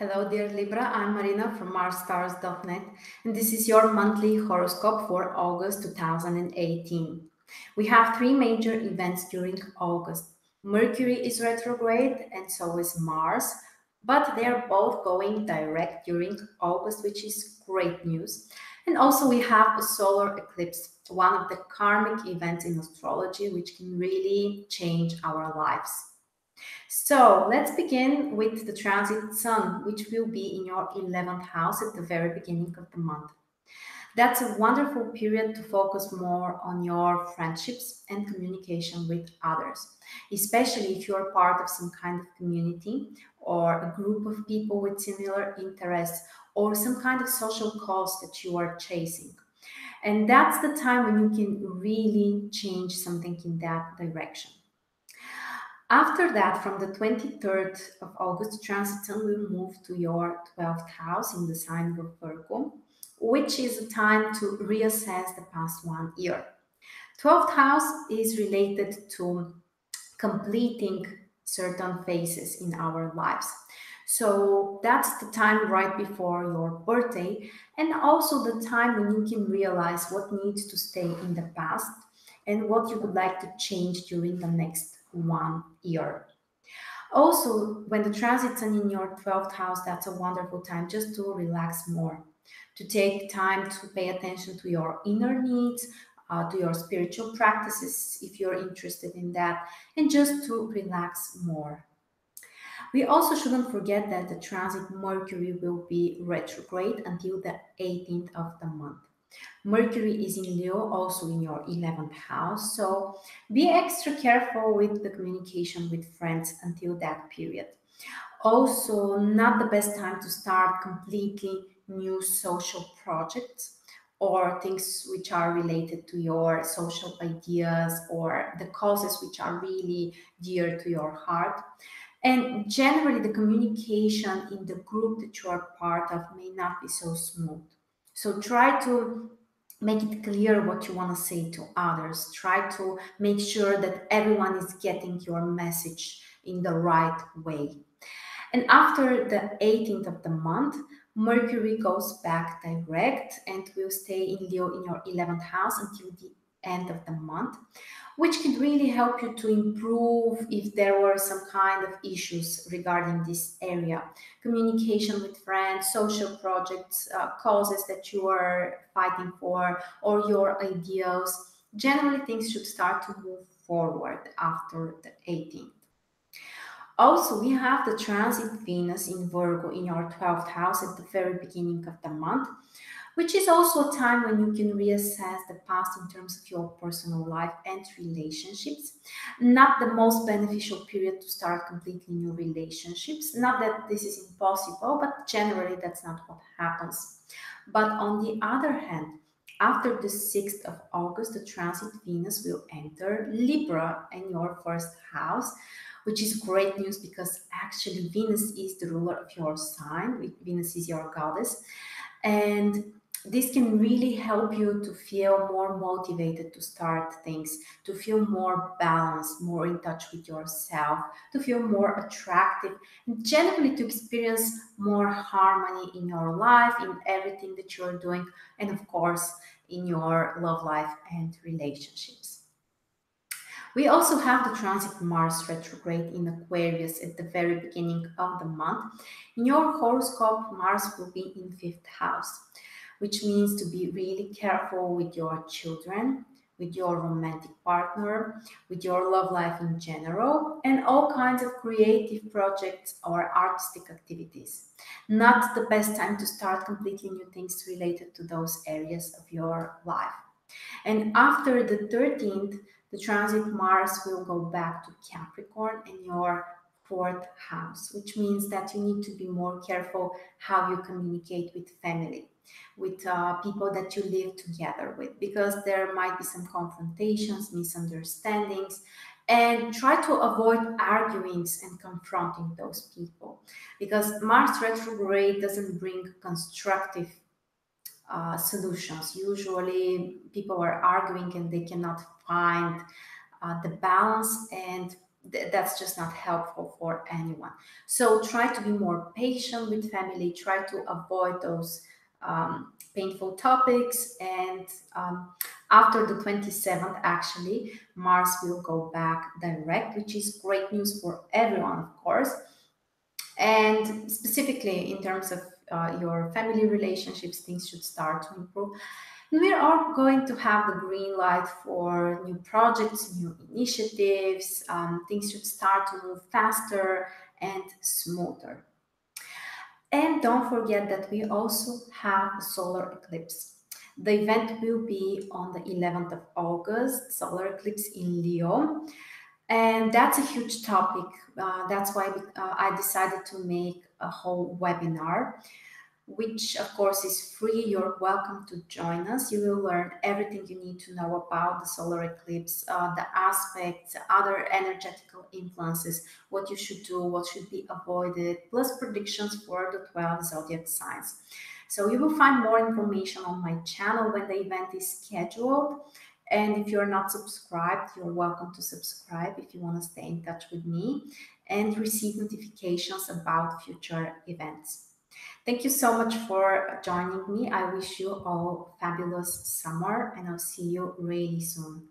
Hello, dear Libra. I'm Marina from MarsStars.net, and this is your monthly horoscope for August 2018. We have three major events during August. Mercury is retrograde, and so is Mars, but they are both going direct during August, which is great news. And also, we have a solar eclipse, one of the karmic events in astrology, which can really change our lives. So let's begin with the transit sun, which will be in your 11th house at the very beginning of the month. That's a wonderful period to focus more on your friendships and communication with others, especially if you're part of some kind of community or a group of people with similar interests or some kind of social cause that you are chasing. And that's the time when you can really change something in that direction. After that, from the 23rd of August, transit sun will move to your 12th house in the sign of Virgo, which is a time to reassess the past 1 year. 12th house is related to completing certain phases in our lives. So that's the time right before your birthday, and also the time when you can realize what needs to stay in the past and what you would like to change during the next 1 year. Also, when the transits are in your 12th house, that's a wonderful time just to relax more, to take time to pay attention to your inner needs, to your spiritual practices if you're interested in that, and just to relax more. We also shouldn't forget that the transit Mercury will be retrograde until the 18th of the month. Mercury is in Leo, also in your 11th house, so be extra careful with the communication with friends until that period. Also, not the best time to start completely new social projects or things which are related to your social ideas or the causes which are really dear to your heart. And generally, the communication in the group that you are part of may not be so smooth. So try to make it clear what you want to say to others. Try to make sure that everyone is getting your message in the right way. And after the 18th of the month, Mercury goes back direct and will stay in Leo in your 11th house until the end of the month, which could really help you to improve if there were some kind of issues regarding this area. Communication with friends, social projects, causes that you are fighting for, or your ideals. Generally, things should start to move forward after the 18th. Also, we have the transit Venus in Virgo in your 12th house at the very beginning of the month, which is also a time when you can reassess the past in terms of your personal life and relationships. Not the most beneficial period to start completely new relationships. Not that this is impossible, but generally that's not what happens. But on the other hand, after the 6th of August, the transit Venus will enter Libra in your first house, which is great news because actually Venus is the ruler of your sign. Venus is your goddess. And this can really help you to feel more motivated to start things, to feel more balanced, more in touch with yourself, to feel more attractive, and generally to experience more harmony in your life, in everything that you're doing, and of course, in your love life and relationships. We also have the transit Mars retrograde in Aquarius at the very beginning of the month. In your horoscope, Mars will be in 5th house, which means to be really careful with your children, with your romantic partner, with your love life in general, and all kinds of creative projects or artistic activities. Not the best time to start completely new things related to those areas of your life. And after the 13th, the transit Mars will go back to Capricorn in your 4th house, which means that you need to be more careful how you communicate with family, with people that you live together with, because there might be some confrontations, misunderstandings, and try to avoid arguings and confronting those people, because Mars retrograde doesn't bring constructive solutions. Usually people are arguing and they cannot find the balance, and that's just not helpful for anyone. So try to be more patient with family, try to avoid those painful topics. And after the 27th, actually, Mars will go back direct, which is great news for everyone, of course. And specifically in terms of your family relationships, things should start to improve. And we are going to have the green light for new projects, new initiatives. Things should start to move faster and smoother. And don't forget that we also have a solar eclipse. The event will be on the 11th of August, solar eclipse in Leo. And that's a huge topic. That's why I decided to make a whole webinar, which of course is free. You're welcome to join us. You will learn everything you need to know about the solar eclipse, the aspects, other energetical influences, what you should do, what should be avoided, plus predictions for the 12 zodiac signs. So you will find more information on my channel when the event is scheduled. And if you're not subscribed, you're welcome to subscribe if you want to stay in touch with me and receive notifications about future events. Thank you so much for joining me. I wish you all a fabulous summer, and I'll see you really soon.